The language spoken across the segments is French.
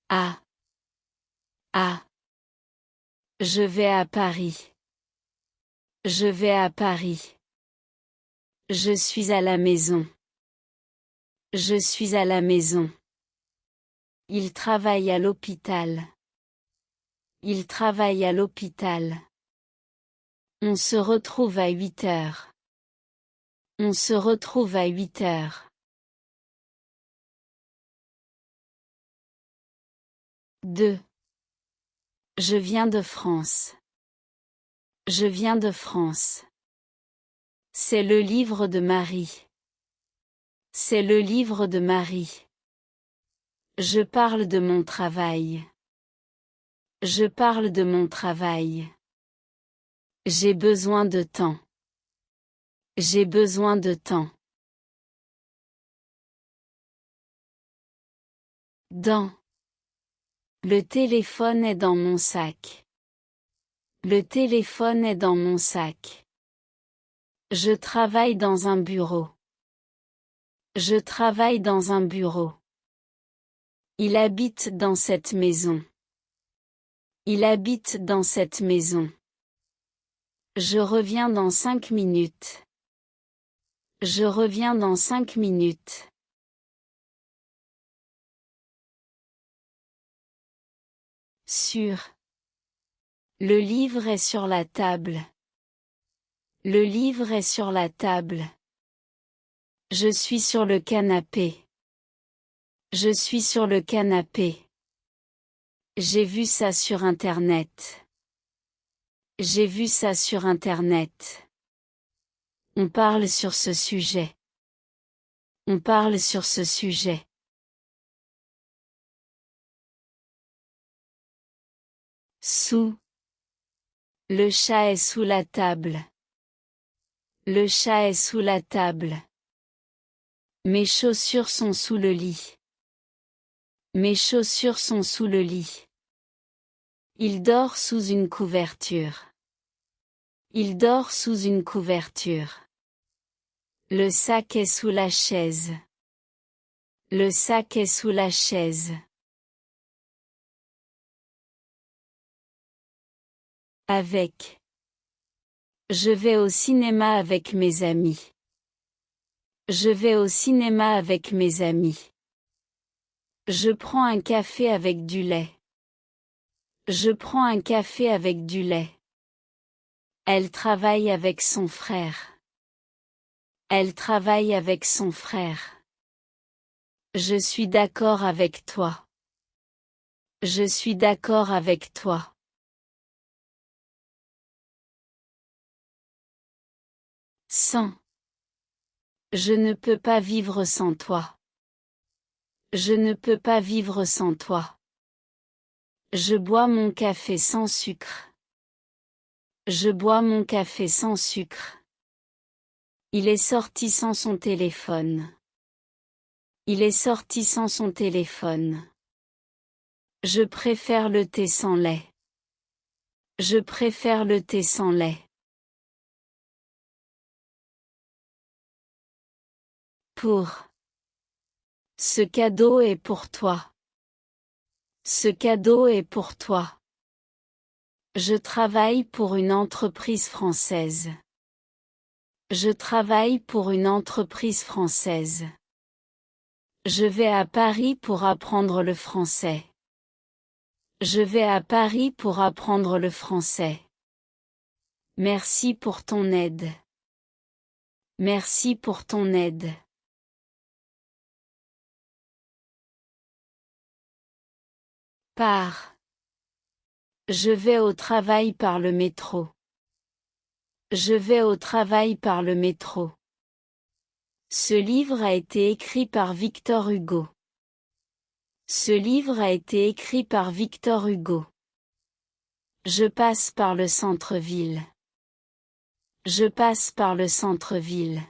Ah. Ah. Je vais à Paris. Je vais à Paris. Je suis à la maison. Je suis à la maison. Il travaille à l'hôpital. Il travaille à l'hôpital. On se retrouve à 8 heures. On se retrouve à 8 heures. 2. Je viens de France. Je viens de France. C'est le livre de Marie. C'est le livre de Marie. Je parle de mon travail. Je parle de mon travail. J'ai besoin de temps. J'ai besoin de temps. Dans. Le téléphone est dans mon sac. Le téléphone est dans mon sac. Je travaille dans un bureau. Je travaille dans un bureau. Il habite dans cette maison. Il habite dans cette maison. Je reviens dans 5 minutes. Je reviens dans 5 minutes. Sur. Le livre est sur la table. Le livre est sur la table. Je suis sur le canapé. Je suis sur le canapé. J'ai vu ça sur Internet. J'ai vu ça sur Internet. On parle sur ce sujet. On parle sur ce sujet. Sous. Le chat est sous la table. Le chat est sous la table. Mes chaussures sont sous le lit. Mes chaussures sont sous le lit. Il dort sous une couverture. Il dort sous une couverture. Le sac est sous la chaise. Le sac est sous la chaise. Avec. Je vais au cinéma avec mes amis. Je vais au cinéma avec mes amis. Je prends un café avec du lait. Je prends un café avec du lait. Elle travaille avec son frère. Elle travaille avec son frère. Je suis d'accord avec toi. Je suis d'accord avec toi. Sans. Je ne peux pas vivre sans toi. Je ne peux pas vivre sans toi. Je bois mon café sans sucre. Je bois mon café sans sucre. Il est sorti sans son téléphone. Il est sorti sans son téléphone. Je préfère le thé sans lait. Je préfère le thé sans lait. Pour. Ce cadeau est pour toi. Ce cadeau est pour toi. Je travaille pour une entreprise française. Je travaille pour une entreprise française. Je vais à Paris pour apprendre le français. Je vais à Paris pour apprendre le français. Merci pour ton aide. Merci pour ton aide. Par. Je vais au travail par le métro. Je vais au travail par le métro. Ce livre a été écrit par Victor Hugo. Ce livre a été écrit par Victor Hugo. Je passe par le centre-ville. Je passe par le centre-ville.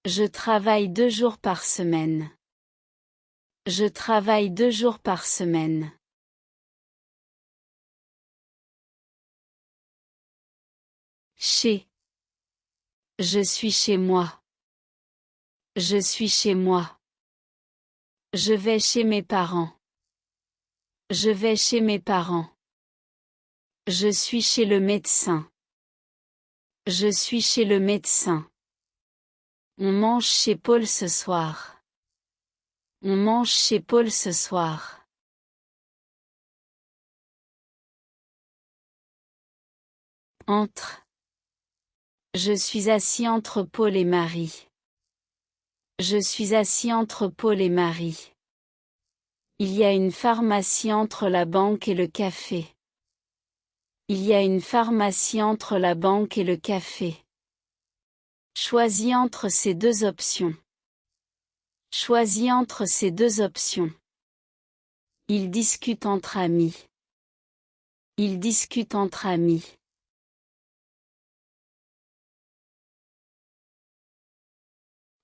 Je travaille 2 jours par semaine. Je travaille 2 jours par semaine. Chez. Je suis chez moi. Je suis chez moi. Je vais chez mes parents. Je vais chez mes parents. Je suis chez le médecin. Je suis chez le médecin. On mange chez Paul ce soir. On mange chez Paul ce soir. Entre. Je suis assis entre Paul et Marie. Je suis assis entre Paul et Marie. Il y a une pharmacie entre la banque et le café. Il y a une pharmacie entre la banque et le café. Choisis entre ces deux options. Choisis entre ces deux options. Ils discutent entre amis. Ils discutent entre amis.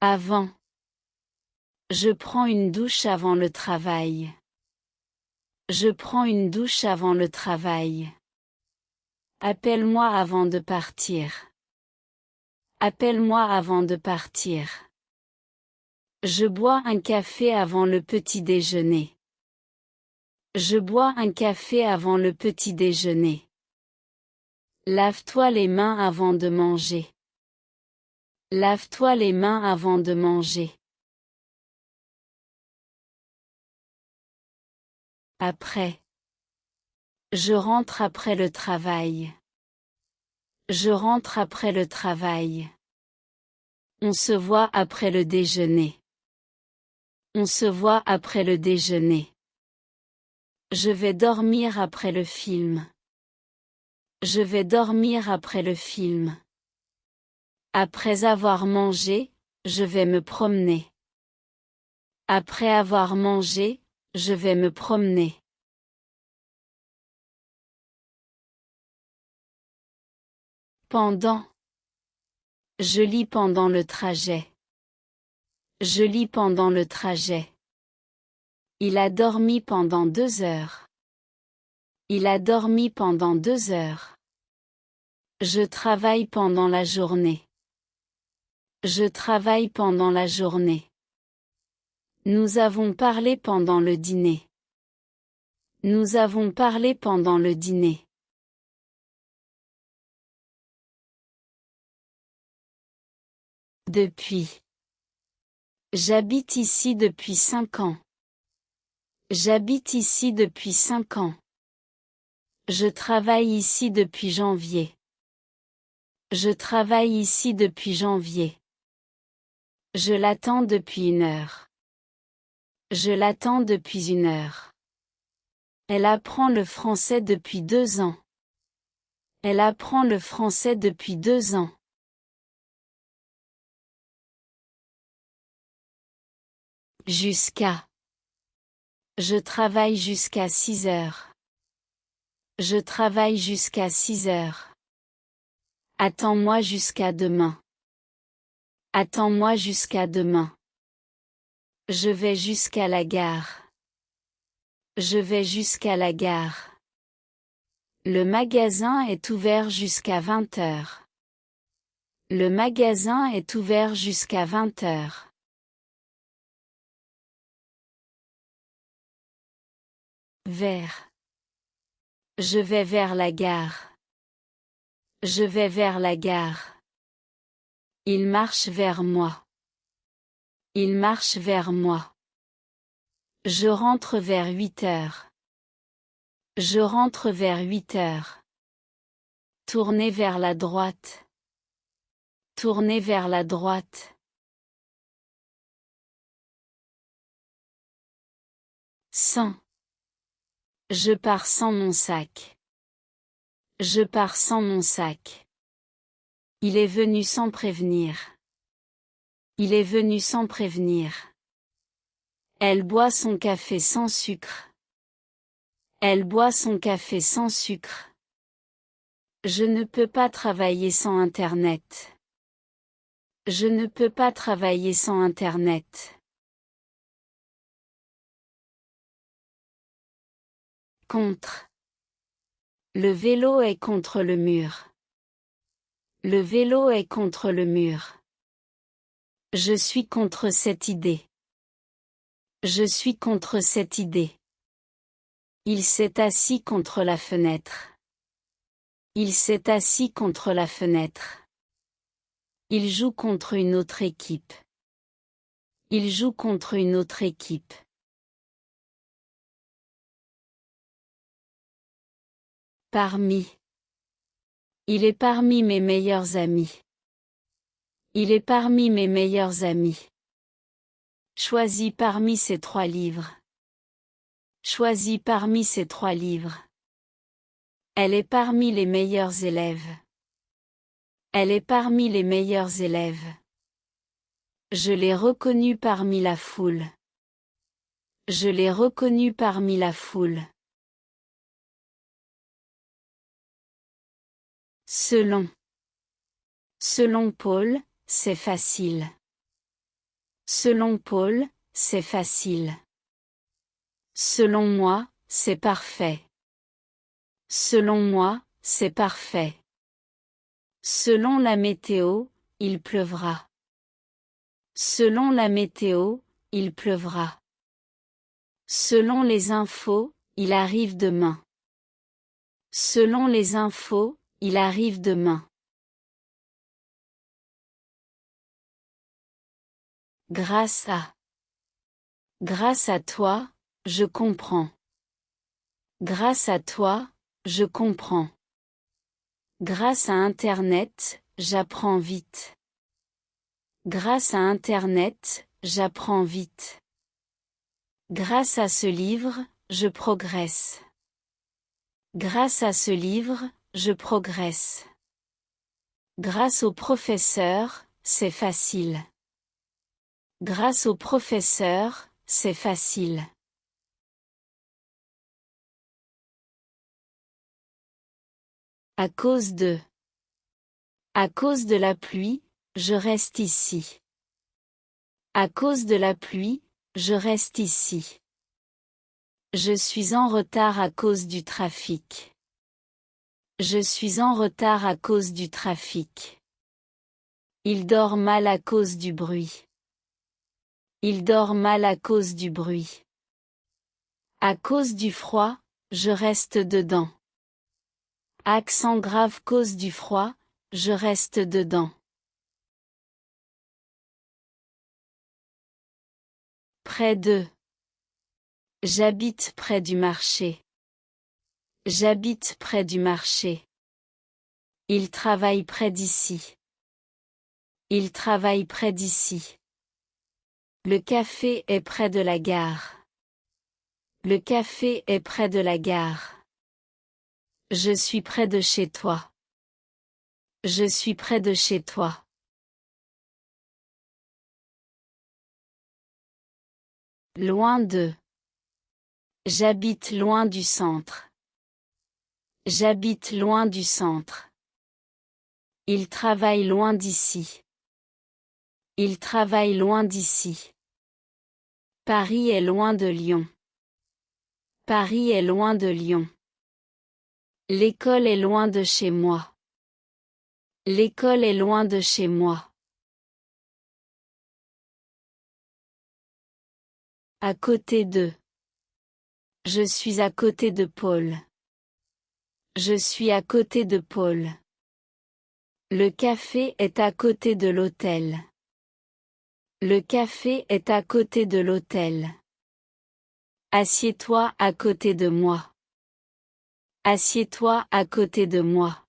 Avant. Je prends une douche avant le travail. Je prends une douche avant le travail. Appelle-moi avant de partir. Appelle-moi avant de partir. Je bois un café avant le petit déjeuner. Je bois un café avant le petit déjeuner. Lave-toi les mains avant de manger. Lave-toi les mains avant de manger. Après. Je rentre après le travail. Je rentre après le travail. On se voit après le déjeuner. On se voit après le déjeuner. Je vais dormir après le film. Je vais dormir après le film. Après avoir mangé, je vais me promener. Après avoir mangé, je vais me promener. Pendant. Je lis pendant le trajet. Je lis pendant le trajet. Il a dormi pendant 2 heures. Il a dormi pendant 2 heures. Je travaille pendant la journée. Je travaille pendant la journée. Nous avons parlé pendant le dîner. Nous avons parlé pendant le dîner. Depuis. J'habite ici depuis 5 ans. J'habite ici depuis 5 ans. Je travaille ici depuis janvier. Je travaille ici depuis janvier. Je l'attends depuis 1 heure. Je l'attends depuis 1 heure. Elle apprend le français depuis 2 ans. Elle apprend le français depuis 2 ans. Jusqu'à. Je travaille jusqu'à 6 heures. Je travaille jusqu'à 6 heures. Attends-moi jusqu'à demain. Attends-moi jusqu'à demain. Je vais jusqu'à la gare. Je vais jusqu'à la gare. Le magasin est ouvert jusqu'à 20 heures. Le magasin est ouvert jusqu'à 20 heures. Vers. Je vais vers la gare. Je vais vers la gare. Il marche vers moi. Il marche vers moi. Je rentre vers 8 heures. Je rentre vers 8 heures. Tournez vers la droite. Tournez vers la droite. Sans. Je pars sans mon sac. Je pars sans mon sac. Il est venu sans prévenir. Il est venu sans prévenir. Elle boit son café sans sucre. Elle boit son café sans sucre. Je ne peux pas travailler sans Internet. Je ne peux pas travailler sans Internet. Contre. Le vélo est contre le mur. Le vélo est contre le mur. Je suis contre cette idée. Je suis contre cette idée. Il s'est assis contre la fenêtre. Il s'est assis contre la fenêtre. Il joue contre une autre équipe. Il joue contre une autre équipe. Parmi. Il est parmi mes meilleurs amis. Il est parmi mes meilleurs amis. Choisis parmi ces 3 livres. Choisis parmi ces 3 livres. Elle est parmi les meilleurs élèves. Elle est parmi les meilleurs élèves. Je l'ai reconnue parmi la foule. Je l'ai reconnue parmi la foule. Selon. Selon Paul, c'est facile. Selon Paul, c'est facile. Selon moi, c'est parfait. Selon moi, c'est parfait. Selon la météo, il pleuvra. Selon la météo, il pleuvra. Selon les infos, il arrive demain. Selon les infos, il arrive demain. Grâce à. Grâce à toi, je comprends. Grâce à toi, je comprends. Grâce à Internet, j'apprends vite. Grâce à Internet, j'apprends vite. Grâce à ce livre, je progresse. Grâce à ce livre, je progresse. Grâce au professeur, c'est facile. Grâce au professeur, c'est facile. À cause de. À cause de la pluie, je reste ici. À cause de la pluie, je reste ici. Je suis en retard à cause du trafic. Je suis en retard à cause du trafic. Il dort mal à cause du bruit. Il dort mal à cause du bruit. À cause du froid, je reste dedans. Accent grave cause du froid, je reste dedans. Près de. J'habite près du marché. J'habite près du marché. Il travaille près d'ici. Il travaille près d'ici. Le café est près de la gare. Le café est près de la gare. Je suis près de chez toi. Je suis près de chez toi. Loin de. J'habite loin du centre. J'habite loin du centre. Il travaille loin d'ici. Il travaille loin d'ici. Paris est loin de Lyon. Paris est loin de Lyon. L'école est loin de chez moi. L'école est loin de chez moi. À côté de. Je suis à côté de Paul. Je suis à côté de Paul. Le café est à côté de l'hôtel. Le café est à côté de l'hôtel. Assieds-toi à côté de moi. Assieds-toi à côté de moi.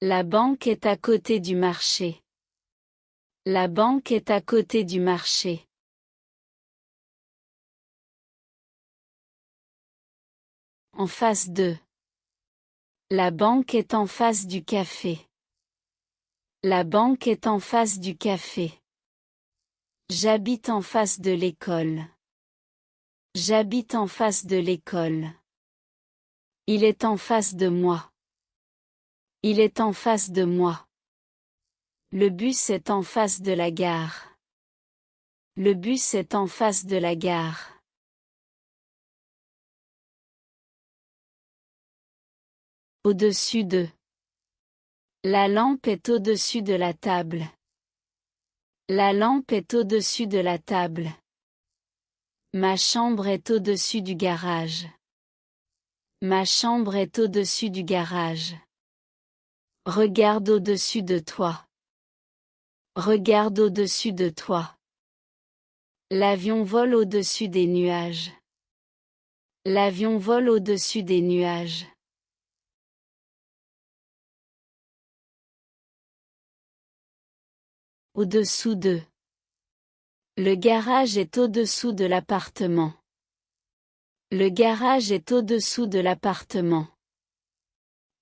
La banque est à côté du marché. La banque est à côté du marché. En face de. La banque est en face du café. La banque est en face du café. J'habite en face de l'école. J'habite en face de l'école. Il est en face de moi. Il est en face de moi. Le bus est en face de la gare. Le bus est en face de la gare. Au-dessus de. La lampe est au-dessus de la table. La lampe est au-dessus de la table. Ma chambre est au-dessus du garage. Ma chambre est au-dessus du garage. Regarde au-dessus de toi. Regarde au-dessus de toi. L'avion vole au-dessus des nuages. L'avion vole au-dessus des nuages. Au-dessous de. Le garage est au-dessous de l'appartement. Le garage est au-dessous de l'appartement.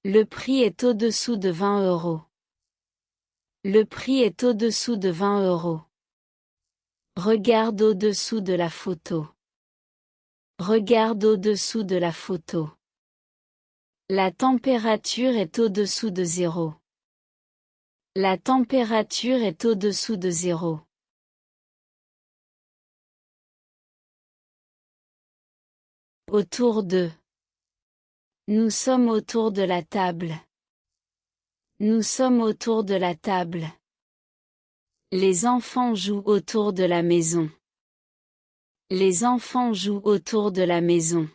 Le prix est au-dessous de 20 euros. Le prix est au-dessous de 20 euros. Regarde au-dessous de la photo. Regarde au-dessous de la photo. La température est au-dessous de 0. La température est au-dessous de 0. Autour de. Nous sommes autour de la table. Nous sommes autour de la table. Les enfants jouent autour de la maison. Les enfants jouent autour de la maison.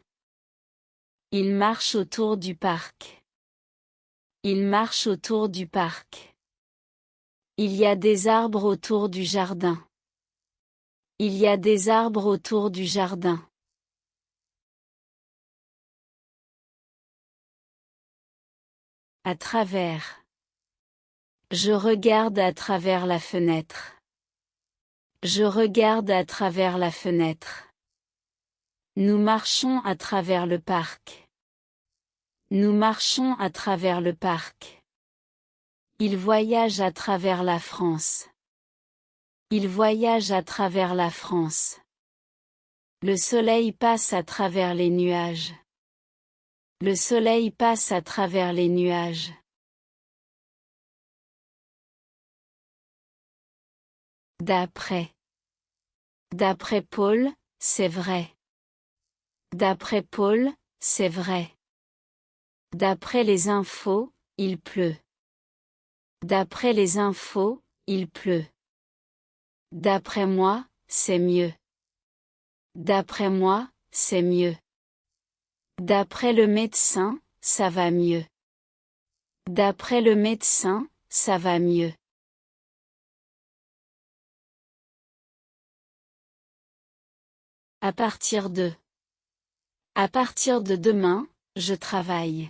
Ils marchent autour du parc. Ils marchent autour du parc. Il y a des arbres autour du jardin. Il y a des arbres autour du jardin. À travers. Je regarde à travers la fenêtre. Je regarde à travers la fenêtre. Nous marchons à travers le parc. Nous marchons à travers le parc. Il voyage à travers la France. Il voyage à travers la France. Le soleil passe à travers les nuages. Le soleil passe à travers les nuages. D'après. D'après Paul, c'est vrai. D'après Paul, c'est vrai. D'après les infos, il pleut. D'après les infos, il pleut. D'après moi, c'est mieux. D'après moi, c'est mieux. D'après le médecin, ça va mieux. D'après le médecin, ça va mieux. À partir de. À partir de demain, je travaille.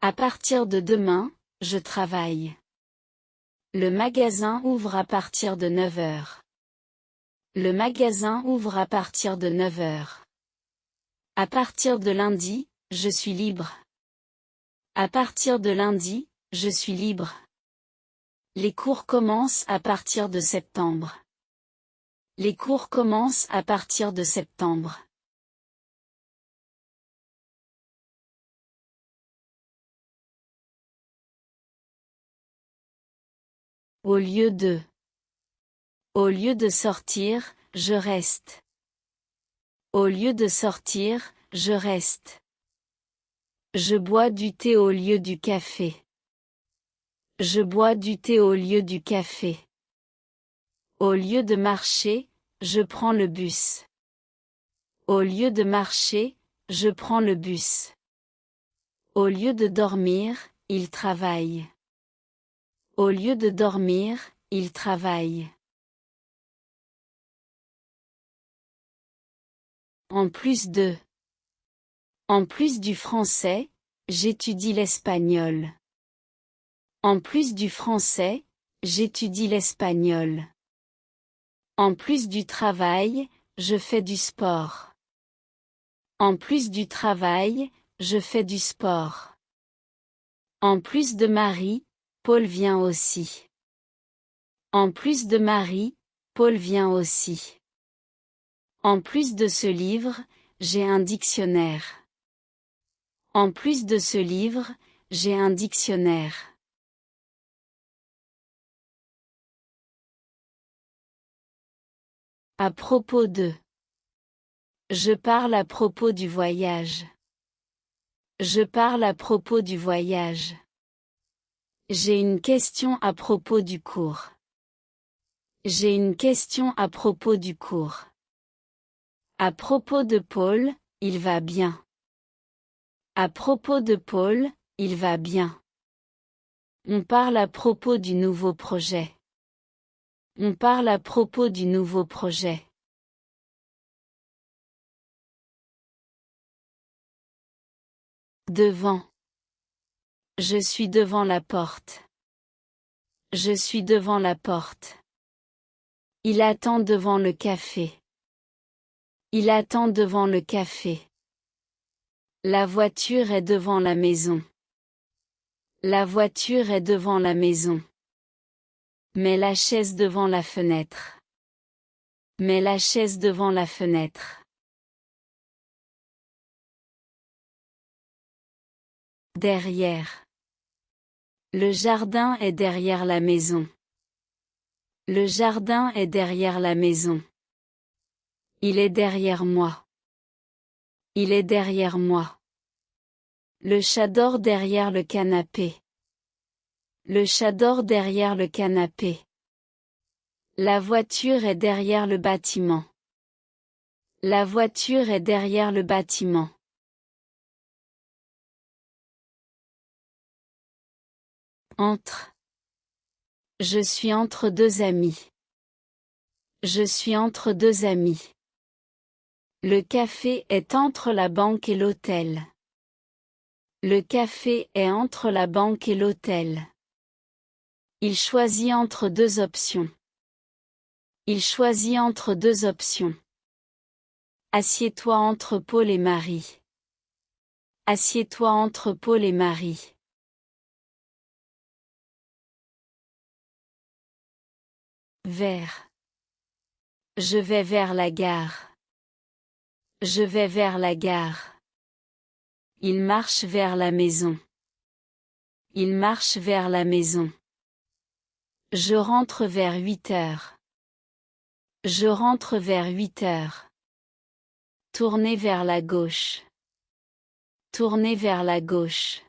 À partir de demain, je travaille. Le magasin ouvre à partir de 9 heures. Le magasin ouvre à partir de 9 heures. À partir de lundi, je suis libre. À partir de lundi, je suis libre. Les cours commencent à partir de septembre. Les cours commencent à partir de septembre. Au lieu de. Au lieu de sortir, je reste. Au lieu de sortir, je reste. Je bois du thé au lieu du café. Je bois du thé au lieu du café. Au lieu de marcher, je prends le bus. Au lieu de marcher, je prends le bus. Au lieu de dormir, il travaille. Au lieu de dormir, il travaille. En plus de. En plus du français, j'étudie l'espagnol. En plus du français, j'étudie l'espagnol. En plus du travail, je fais du sport. En plus du travail, je fais du sport. En plus de Marie, Paul vient aussi. En plus de Marie, Paul vient aussi. En plus de ce livre, j'ai un dictionnaire. En plus de ce livre, j'ai un dictionnaire. À propos de. Je parle à propos du voyage. Je parle à propos du voyage. J'ai une question à propos du cours. J'ai une question à propos du cours. À propos de Paul, il va bien. À propos de Paul, il va bien. On parle à propos du nouveau projet. On parle à propos du nouveau projet. Devant. Je suis devant la porte. Je suis devant la porte. Il attend devant le café. Il attend devant le café. La voiture est devant la maison. La voiture est devant la maison. Mets la chaise devant la fenêtre. Mets la chaise devant la fenêtre. Derrière. Le jardin est derrière la maison. Le jardin est derrière la maison. Il est derrière moi. Il est derrière moi. Le chat dort derrière le canapé. Le chat dort derrière le canapé. La voiture est derrière le bâtiment. La voiture est derrière le bâtiment. Entre. Je suis entre deux amis. Je suis entre deux amis. Le café est entre la banque et l'hôtel. Le café est entre la banque et l'hôtel. Il choisit entre deux options. Il choisit entre deux options. Assieds-toi entre Paul et Marie. Assieds-toi entre Paul et Marie. Vers. Je vais vers la gare. Je vais vers la gare. Il marche vers la maison. Il marche vers la maison. Je rentre vers 8 heures. Je rentre vers 8 heures. Tournez vers la gauche. Tournez vers la gauche.